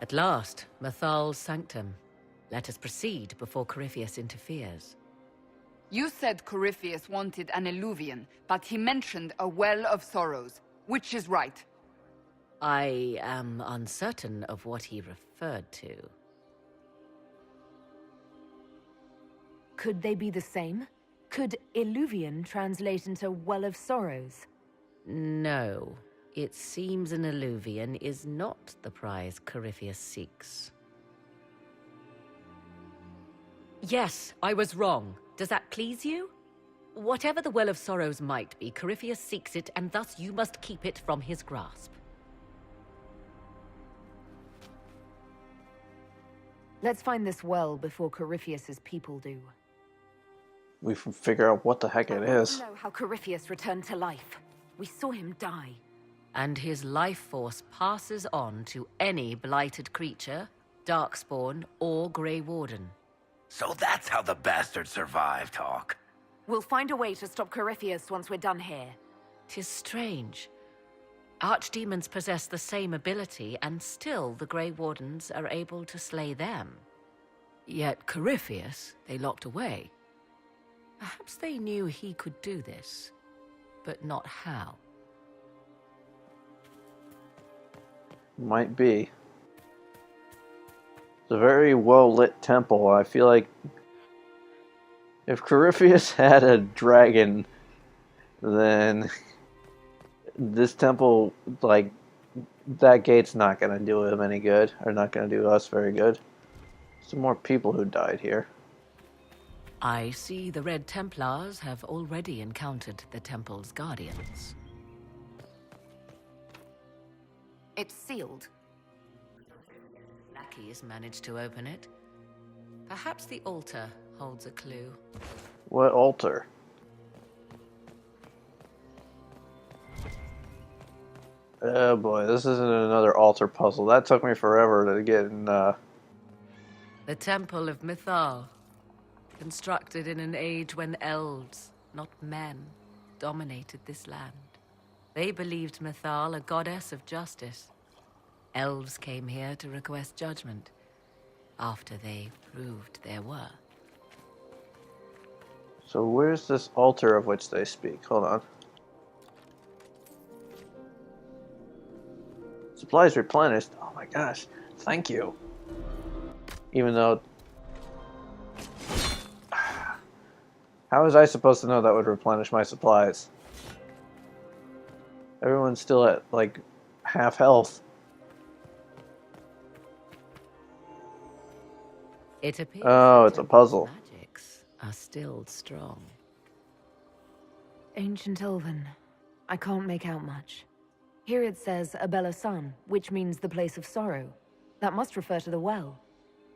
At last, Mathal's sanctum. Let us proceed before Corypheus interferes. You said Corypheus wanted an eluvian, but he mentioned a well of sorrows. Which is right? I am uncertain of what he referred to. Could they be the same? Could eluvian translate into well of sorrows? No. It seems an eluvian is not the prize Corypheus seeks. Yes, I was wrong. Does that please you? Whatever the Well of Sorrows might be, Corypheus seeks it, and thus you must keep it from his grasp. Let's find this well before Corypheus's people do. We can figure out what the heck it is. I know how Corypheus returned to life. We saw him die. And his life force passes on to any blighted creature, darkspawn, or Grey Warden. So that's how the bastard survived, Hawk. We'll find a way to stop Corypheus once we're done here. 'Tis strange. Archdemons possess the same ability, and still the Grey Wardens are able to slay them. Yet Corypheus they locked away. Perhaps they knew he could do this, but not how. Might be. It's a very well-lit temple. I feel like if Corypheus had a dragon, then this temple, like, that gate's not going to do him any good, or not going to do us very good. Some more people who died here. I see the Red Templars have already encountered the temple's guardians. It's sealed. Lackeys managed to open it. Perhaps the altar holds a clue. What altar? Oh boy, this isn't another altar puzzle. That took me forever to get in, The Temple of Mythal. Constructed in an age when elves, not men, dominated this land. They believed Mythal a goddess of justice. Elves came here to request judgment, after they proved their worth. So where's this altar of which they speak? Hold on. Supplies replenished. Oh my gosh. Thank you. Even though... How was I supposed to know that would replenish my supplies? Everyone's still at, like, half health. It appears Oh, it's a puzzle. magics are still strong. Ancient Elven. I can't make out much. Here it says Abella Sun, which means the place of sorrow. That must refer to the well.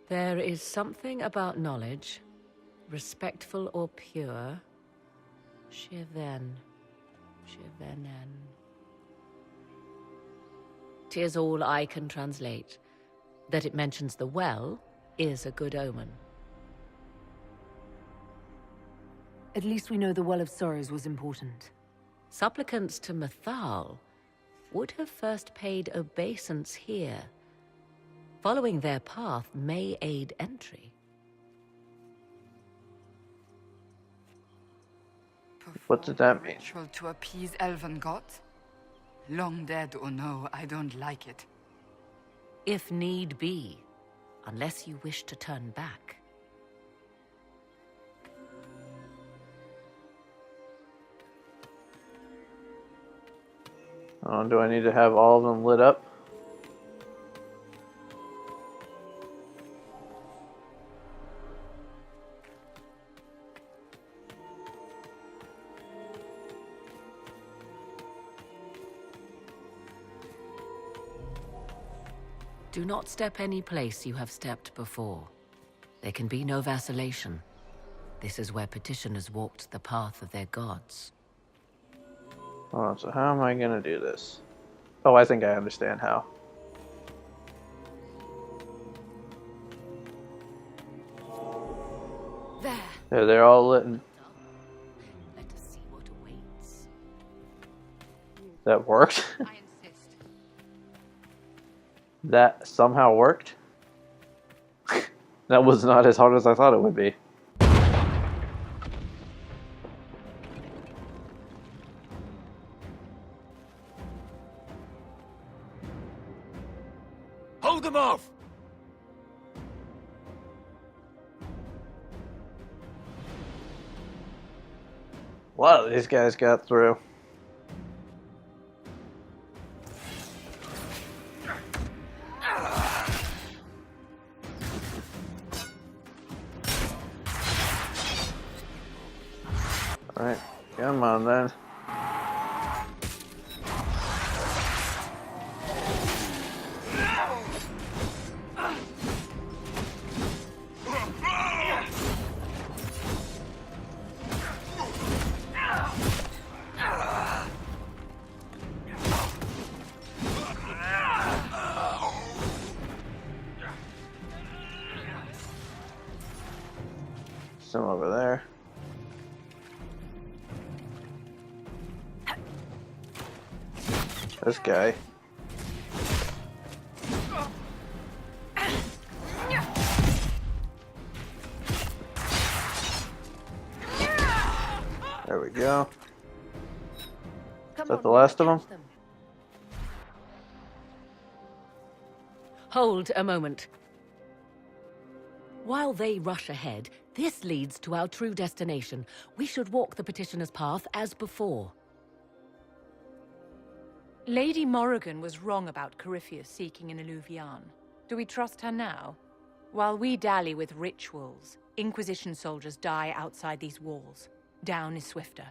There is something about knowledge, respectful or pure. Shiven. Shivenen. 'Tis all I can translate. That it mentions the well is a good omen. At least we know the Well of Sorrows was important. Supplicants to Mythal would have first paid obeisance here. Following their path may aid entry. What did that mean? Ritual to appease elven gods? Long dead or no, I don't like it. If need be, unless you wish to turn back. Oh, do I need to have all of them lit up? Do not step any place you have stepped before. There can be no vacillation. This is where petitioners walked the path of their gods. Hold on, so how am I gonna do this? Oh, I think I understand how. There. Yeah, they're all lit. And Let us see what awaits. that worked. I insist. That somehow worked. That was not as hard as I thought it would be. Hold them off! A lot of these guys got through. Alright, come on then. Some over there. This guy. There we go. Is that the last of them? Hold a moment. While they rush ahead, this leads to our true destination. We should walk the petitioner's path as before. Lady Morrigan was wrong about Corypheus seeking an Illuvian. Do we trust her now? While we dally with rituals, Inquisition soldiers die outside these walls. Down is swifter.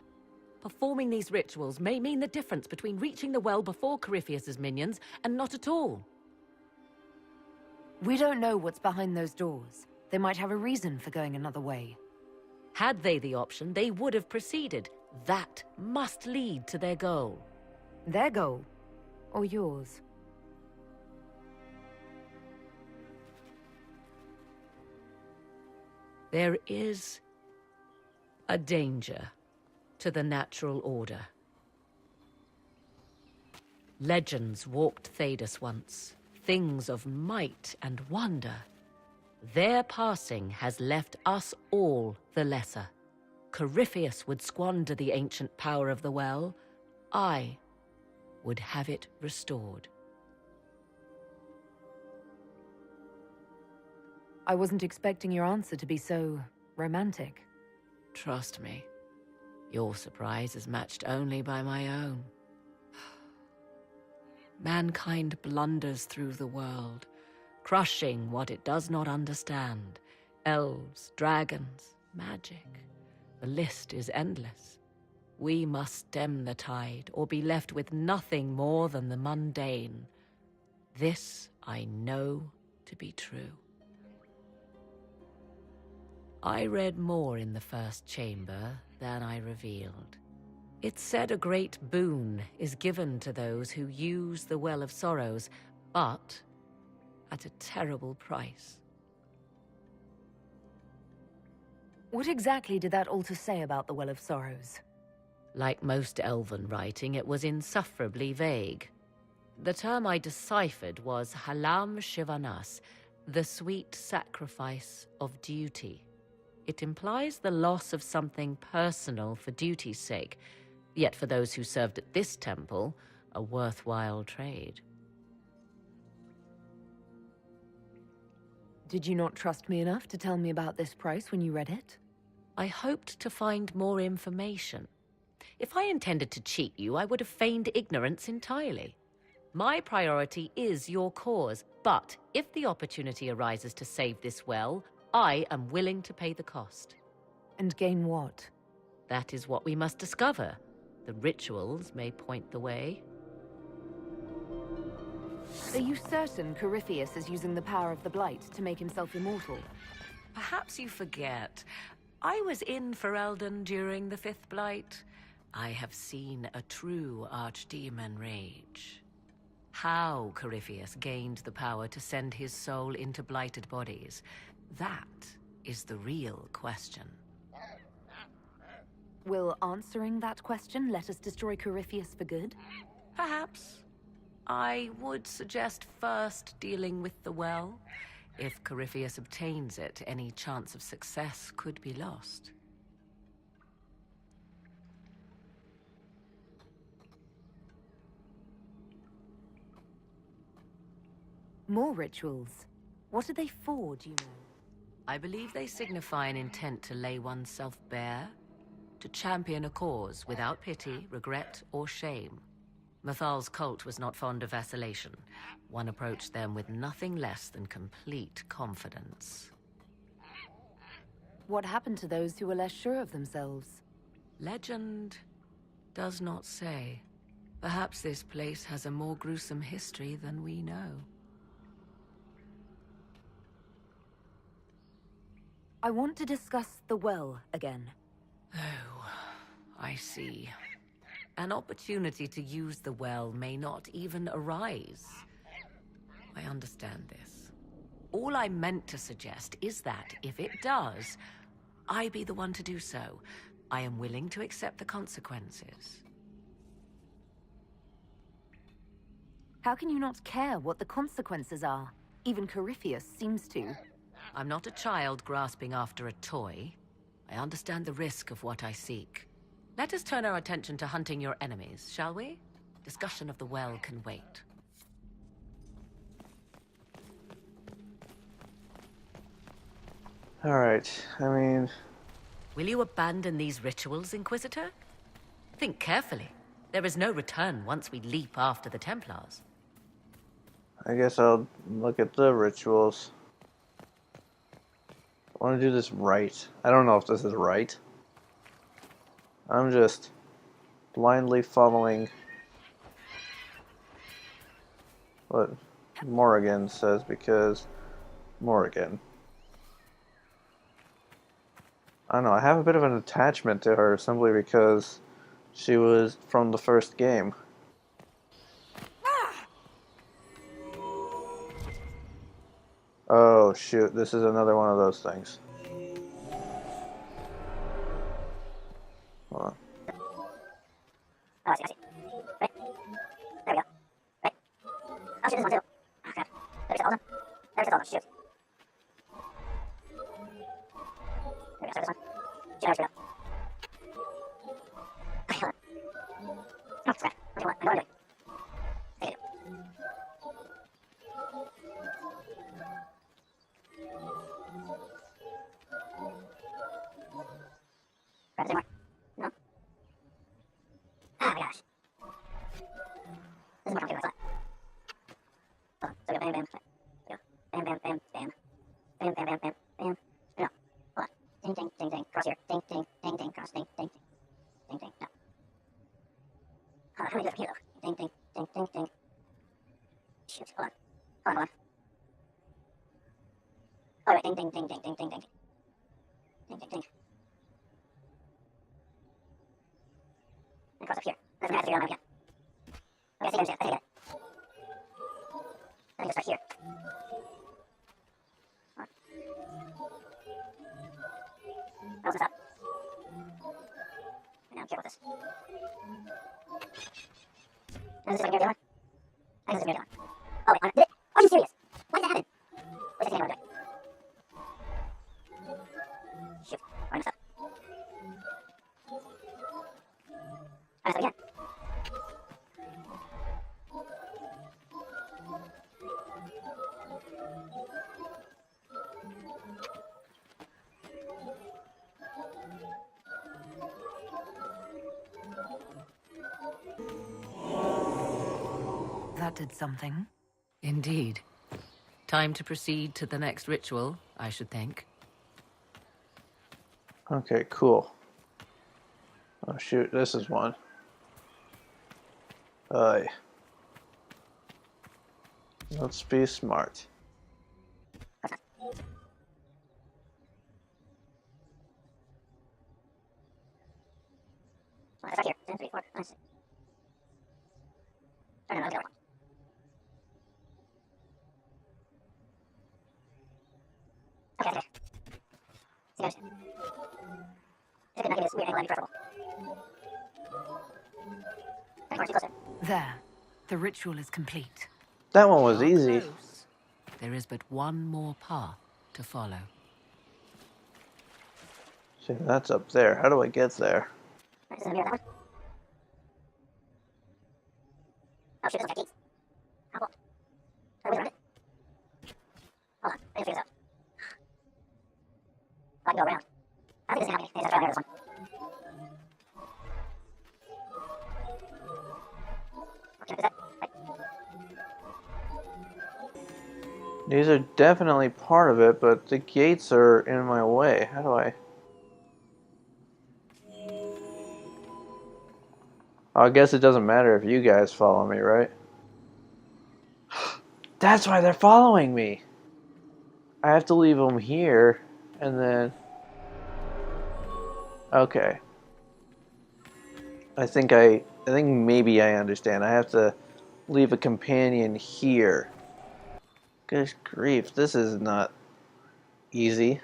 Performing these rituals may mean the difference between reaching the well before Corypheus's minions and not at all. We don't know what's behind those doors. They might have a reason for going another way. Had they the option, they would have proceeded. That must lead to their goal. Their goal? Or yours? There is a danger to the natural order. Legends walked Thedas once, things of might and wonder. Their passing has left us all the lesser. Corypheus would squander the ancient power of the well. I would have it restored. I wasn't expecting your answer to be so romantic. Trust me, your surprise is matched only by my own. Mankind blunders through the world, crushing what it does not understand. Elves, dragons, magic. The list is endless. We must stem the tide, or be left with nothing more than the mundane. This I know to be true. I read more in the first chamber than I revealed. It said a great boon is given to those who use the Well of Sorrows, but at a terrible price. What exactly did that altar say about the Well of Sorrows? Like most elven writing, it was insufferably vague. The term I deciphered was Halam Shivanas, the sweet sacrifice of duty. It implies the loss of something personal for duty's sake, yet for those who served at this temple, a worthwhile trade. Did you not trust me enough to tell me about this price when you read it? I hoped to find more information. If I intended to cheat you, I would have feigned ignorance entirely. My priority is your cause, but if the opportunity arises to save this well, I am willing to pay the cost. And gain what? That is what we must discover. The rituals may point the way. Are you certain Corypheus is using the power of the Blight to make himself immortal? Perhaps you forget. I was in Ferelden during the Fifth Blight. I have seen a true archdemon rage. How Corypheus gained the power to send his soul into blighted bodies, that is the real question. Will answering that question let us destroy Corypheus for good? Perhaps. I would suggest first dealing with the well. If Corypheus obtains it, any chance of success could be lost. More rituals. What are they for, do you know? I believe they signify an intent to lay oneself bare, to champion a cause without pity, regret, or shame. Mathal's cult was not fond of vacillation. One approached them with nothing less than complete confidence. What happened to those who were less sure of themselves? Legend does not say. Perhaps this place has a more gruesome history than we know. I want to discuss the well again. Oh, I see. An opportunity to use the well may not even arise. I understand this. All I meant to suggest is that, if it does, I be the one to do so. I am willing to accept the consequences. How can you not care what the consequences are? Even Corypheus seems to. I'm not a child grasping after a toy. I understand the risk of what I seek. Let us turn our attention to hunting your enemies, shall we? Discussion of the well can wait. Alright, I mean... Will you abandon these rituals, Inquisitor? Think carefully. There is no return once we leap after the Templars. I guess I'll look at the rituals. I want to do this right. I don't know if this is right. I'm just blindly following what Morrigan says because Morrigan. I don't know, I have a bit of an attachment to her simply because she was from the first game. Oh shoot, this is another one of those things. Hold on. Oh, I see. Right. There we go. Right. Oh, shoot, this one too. Oh, crap. There's all of them. There's all of them. Shoot. There we go. Start this one. Shoot, shoot. Okay, hold on. Oh, crap. Okay, what? What do I do? Take it. Grab this anymore. No. Oh my gosh. This is more complicated than I thought. Oh, so go bam, bam. Go. Bam, bam, bam, bam. Bam, bam, bam, bam, bam. No. Hold on. Ding, ding, ding, ding. Cross here. Ding, ding, ding, ding. Cross. Ding, ding, ding. Ding, ding. No. Hold on. How do I do it from here, though? Ding, ding, ding, ding, ding. Shoot. Hold on. Hold on, hold on. Oh, right. Ding, ding, ding, ding, ding, ding, ding. Ding, ding, ding. And cross up here. That's gonna have to figure out how to get. Okay, I think I understand. I think I get it. I think it's right here. Hold on. That wasn't up. Now I'm careful with this. Is this like near the other one? I think this is near the other one. Oh wait, did it? Are you serious? Why did that happen? What's the thing I'm doing? Shoot, I messed up. I messed up again. That did something. Indeed. Time to proceed to the next ritual, I should think. Okay, cool. Oh shoot, this is one. Let's be smart. Well, it's right here. 10, 3, 4, 5, 6. Oh, no, no, the other one. Okay, okay. See, I understand. It's good not getting this weird angle on me preferable. Of course, too closer. There. The ritual is complete. That one was You're easy. close. There is but one more path to follow. See, that's up there. How do I get there? This is gonna be that one. Oh shoot, this one's got gates. How cool. How do we run it? Hold on, I can figure this out. Oh, I can go around. I think this is happening. Maybe let's try this one. Okay, is that right? These are definitely part of it, but the gates are in my way. How do I... Oh, I guess it doesn't matter if you guys follow me, right? That's why they're following me. I have to leave them here, and then... Okay. I think maybe I understand. I have to leave a companion here. Good grief, this is not easy.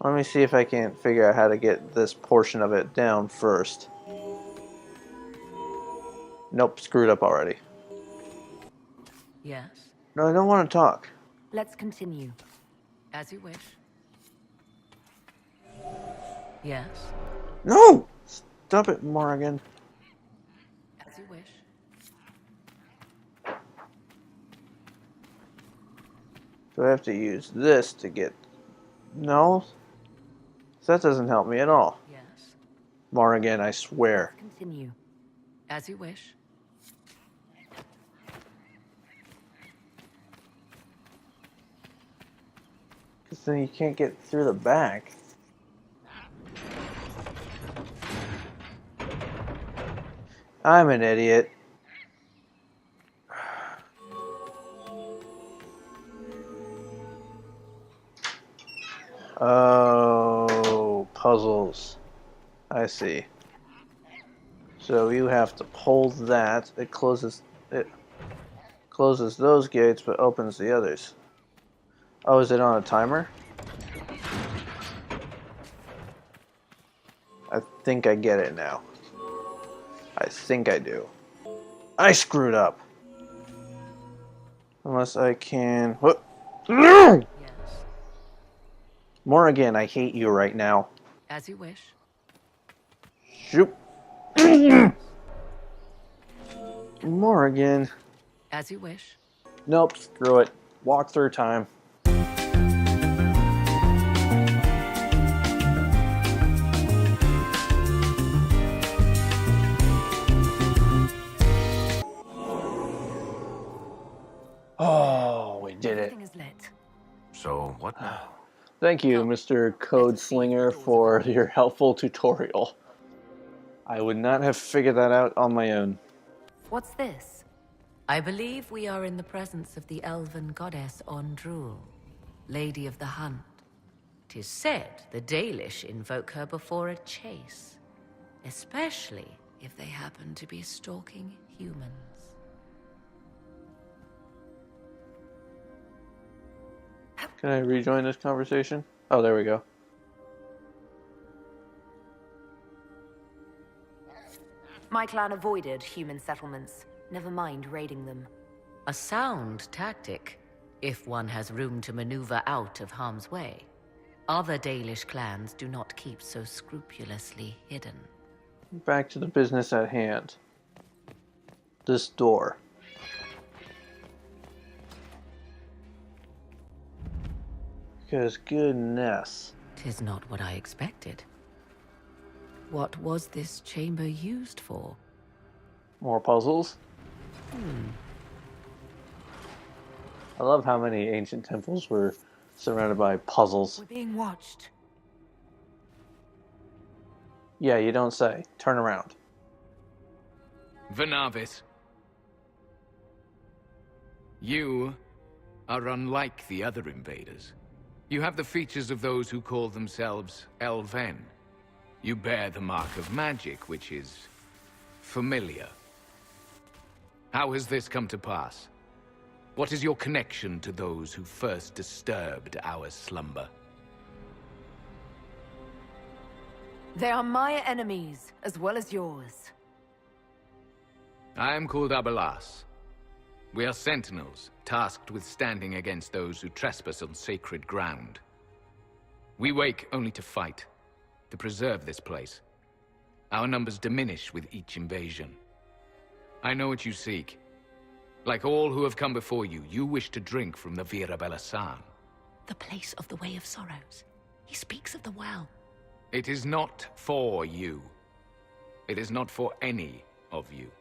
Let me see if I can't figure out how to get this portion of it down first. Nope, screwed up already. Yes, No, I don't want to talk. Let's continue. as you wish. Yes, No! Stop it, Morrigan. as you wish. Do I have to use this to get... No? That doesn't help me at all. Yes, Morrigan, I swear. Let's continue. as you wish. Because then you can't get through the back. I'm an idiot. Oh, puzzles. I see. So you have to pull that. It closes those gates but opens the others. Oh, is it on a timer? I think I get it now. I think I do. I screwed up. Unless I can... What? No! Yes, Morrigan, I hate you right now. as you wish. Shoot. Morrigan. As you wish. Nope, screw it. Walk through time. Oh, we did it. Everything is lit. So, what now? Thank you, Mr. Code Slinger, for your helpful tutorial. I would not have figured that out on my own. What's this? I believe we are in the presence of the elven goddess Ondrul, Lady of the Hunt. 'Tis said the Dalish invoke her before a chase, especially if they happen to be stalking humans. Can I rejoin this conversation? Oh, there we go. My clan avoided human settlements. Never mind raiding them. A sound tactic, if one has room to maneuver out of harm's way. Other Dalish clans do not keep so scrupulously hidden. Back to the business at hand. This door. Because goodness. 'Tis not what I expected. What was this chamber used for? More puzzles. I love how many ancient temples were surrounded by puzzles. We're being watched. Yeah, you don't say. Turn around. Venavis, you are unlike the other invaders. You have the features of those who call themselves Elven. You bear the mark of magic, which is familiar. How has this come to pass? What is your connection to those who first disturbed our slumber? They are my enemies, as well as yours. I am called Abelas. We are sentinels, tasked with standing against those who trespass on sacred ground. We wake only to fight, to preserve this place. Our numbers diminish with each invasion. I know what you seek. Like all who have come before you, you wish to drink from the Vira Belasan. The place of the Way of Sorrows. He speaks of the well. It is not for you. It is not for any of you.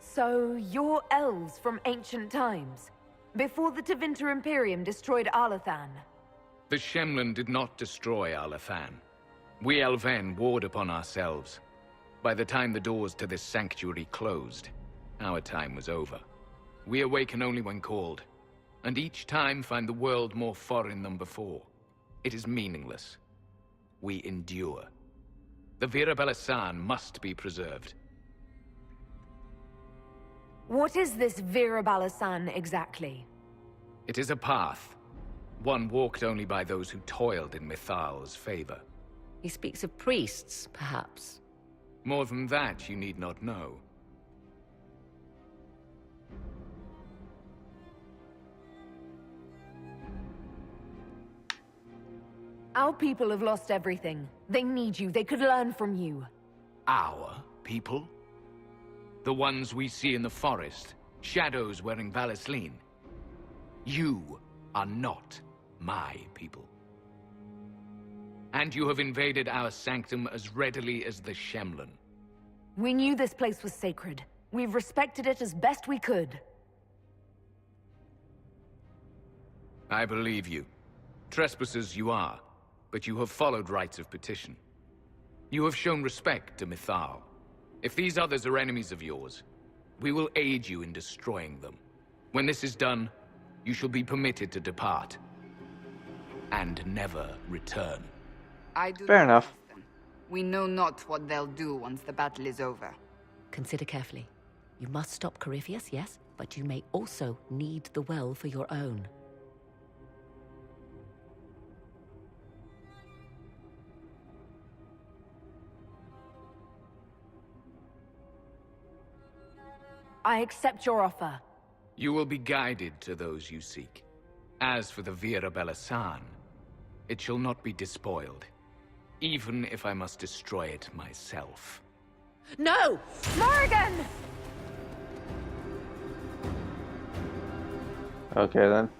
So, you're elves from ancient times, before the Tevinter Imperium destroyed Arlathan. The Shemlen did not destroy Arlathan. We Elven warred upon ourselves. By the time the doors to this sanctuary closed, our time was over. We awaken only when called, and each time find the world more foreign than before. It is meaningless. We endure. The Vira Belasan must be preserved. What is this Vira Balasan exactly? It is a path, one walked only by those who toiled in Mithal's favor. He speaks of priests, perhaps. More than that, you need not know. Our people have lost everything. They need you. They could learn from you. Our people? The ones we see in the forest, shadows wearing Valisleen. You are not my people. And you have invaded our sanctum as readily as the Shemlen. We knew this place was sacred. We've respected it as best we could. I believe you. Trespassers you are, but you have followed rites of petition. You have shown respect to Mithal. If these others are enemies of yours, we will aid you in destroying them. When this is done, you shall be permitted to depart. And never return. I do Fair not enough. trust them. We know not what they'll do once the battle is over. Consider carefully. You must stop Corypheus, yes, but you may also need the well for your own. I accept your offer. You will be guided to those you seek. As for the Vira Belasan, it shall not be despoiled, even if I must destroy it myself. No! Morrigan! Okay then.